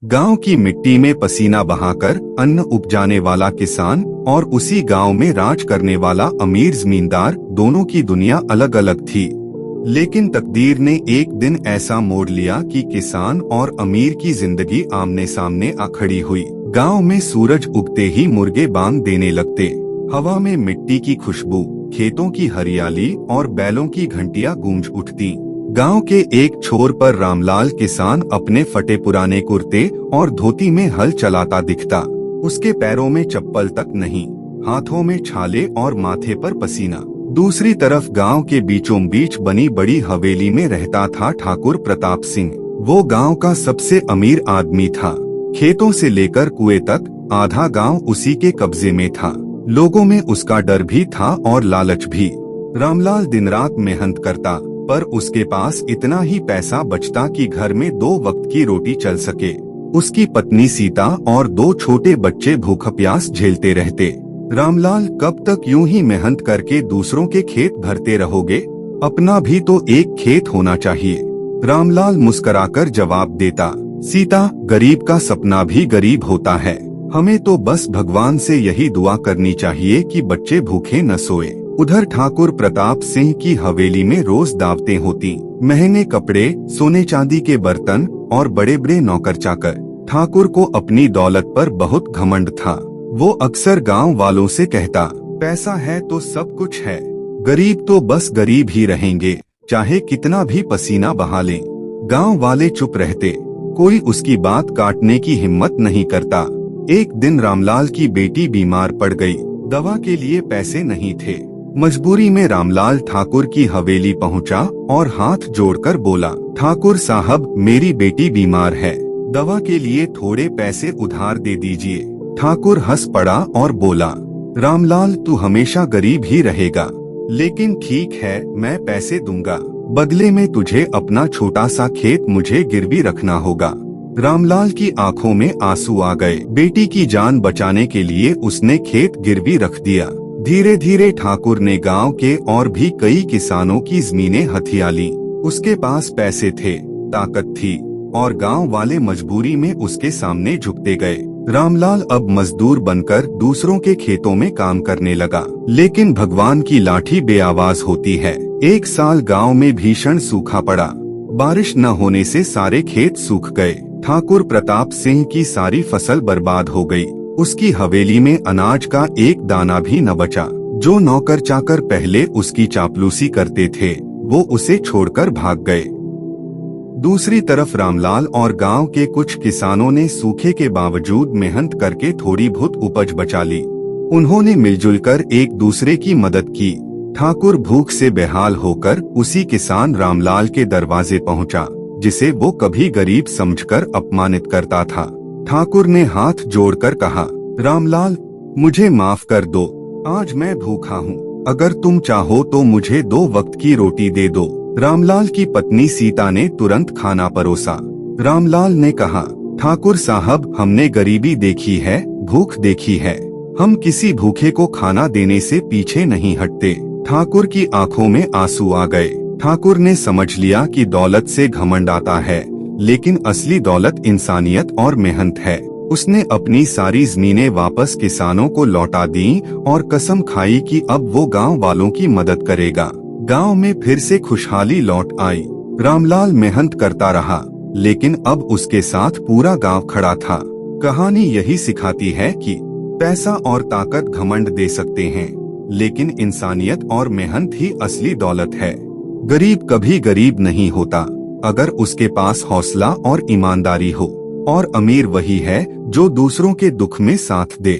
गांव की मिट्टी में पसीना बहाकर अन्न उपजाने वाला किसान और उसी गांव में राज करने वाला अमीर जमींदार, दोनों की दुनिया अलग अलग थी। लेकिन तकदीर ने एक दिन ऐसा मोड़ लिया कि किसान और अमीर की जिंदगी आमने सामने आ खड़ी हुई। गांव में सूरज उगते ही मुर्गे बांग देने लगते। हवा में मिट्टी की खुशबू, खेतों की हरियाली और बैलों की घंटियां गूंज उठती। गांव के एक छोर पर रामलाल किसान अपने फटे पुराने कुर्ते और धोती में हल चलाता दिखता। उसके पैरों में चप्पल तक नहीं, हाथों में छाले और माथे पर पसीना। दूसरी तरफ गांव के बीचों बीच बनी बड़ी हवेली में रहता था ठाकुर प्रताप सिंह। वो गांव का सबसे अमीर आदमी था। खेतों से लेकर कुएं तक आधा गांव उसी के कब्जे में था। लोगों में उसका डर भी था और लालच भी। रामलाल दिन रात मेहनत करता, पर उसके पास इतना ही पैसा बचता कि घर में 2 वक्त की रोटी चल सके। उसकी पत्नी सीता और 2 छोटे बच्चे भूख प्यास झेलते रहते। रामलाल, कब तक यूं ही मेहनत करके दूसरों के खेत भरते रहोगे? अपना भी तो एक खेत होना चाहिए। रामलाल मुस्कुराकर जवाब देता, सीता, गरीब का सपना भी गरीब होता है। हमें तो बस भगवान से यही दुआ करनी चाहिए कि बच्चे भूखे न सोए। उधर ठाकुर प्रताप सिंह की हवेली में रोज दावतें होती। महंगे कपड़े, सोने चांदी के बर्तन और बड़े बड़े नौकर चाकर। ठाकुर को अपनी दौलत पर बहुत घमंड था। वो अक्सर गांव वालों से कहता, पैसा है तो सब कुछ है, गरीब तो बस गरीब ही रहेंगे, चाहे कितना भी पसीना बहा लें। गांव वाले चुप रहते, कोई उसकी बात काटने की हिम्मत नहीं करता। एक दिन रामलाल की बेटी बीमार पड़ गई। दवा के लिए पैसे नहीं थे। मजबूरी में रामलाल ठाकुर की हवेली पहुंचा और हाथ जोड़कर बोला, ठाकुर साहब, मेरी बेटी बीमार है, दवा के लिए थोड़े पैसे उधार दे दीजिए। ठाकुर हंस पड़ा और बोला, रामलाल, तू हमेशा गरीब ही रहेगा, लेकिन ठीक है, मैं पैसे दूंगा। बदले में तुझे अपना छोटा सा खेत मुझे गिरवी रखना होगा। रामलाल की आंखों में आंसू आ गए। बेटी की जान बचाने के लिए उसने खेत गिरवी रख दिया। धीरे धीरे ठाकुर ने गांव के और भी कई किसानों की जमीनें हथिया ली। उसके पास पैसे थे, ताकत थी और गांव वाले मजबूरी में उसके सामने झुकते गए। रामलाल अब मजदूर बनकर दूसरों के खेतों में काम करने लगा। लेकिन भगवान की लाठी बेआवाज होती है। एक साल गांव में भीषण सूखा पड़ा। बारिश न होने से सारे खेत सूख गए। ठाकुर प्रताप सिंह की सारी फसल बर्बाद हो गई। उसकी हवेली में अनाज का एक दाना भी न बचा। जो नौकर चाकर पहले उसकी चापलूसी करते थे, वो उसे छोड़कर भाग गए। दूसरी तरफ रामलाल और गांव के कुछ किसानों ने सूखे के बावजूद मेहनत करके थोड़ी बहुत उपज बचा ली। उन्होंने मिलजुल कर एक दूसरे की मदद की। ठाकुर भूख से बेहाल होकर उसी किसान रामलाल के दरवाजे पहुंचा, जिसे वो कभी गरीब समझकर अपमानित करता था। ठाकुर ने हाथ जोड़कर कहा, रामलाल, मुझे माफ कर दो, आज मैं भूखा हूँ। अगर तुम चाहो तो मुझे 2 वक्त की रोटी दे दो। रामलाल की पत्नी सीता ने तुरंत खाना परोसा। रामलाल ने कहा, ठाकुर साहब, हमने गरीबी देखी है, भूख देखी है, हम किसी भूखे को खाना देने से पीछे नहीं हटते। ठाकुर की आंखों में आंसू आ गए। ठाकुर ने समझ लिया कि दौलत से घमंड आता है, लेकिन असली दौलत इंसानियत और मेहनत है। उसने अपनी सारी जमीनें वापस किसानों को लौटा दी और कसम खाई कि अब वो गांव वालों की मदद करेगा। गांव में फिर से खुशहाली लौट आई। रामलाल मेहनत करता रहा, लेकिन अब उसके साथ पूरा गांव खड़ा था। कहानी यही सिखाती है कि पैसा और ताकत घमंड दे सकते हैं, लेकिन इंसानियत और मेहनत ही असली दौलत है। गरीब कभी गरीब नहीं होता अगर उसके पास हौसला और ईमानदारी हो, और अमीर वही है जो दूसरों के दुख में साथ दे।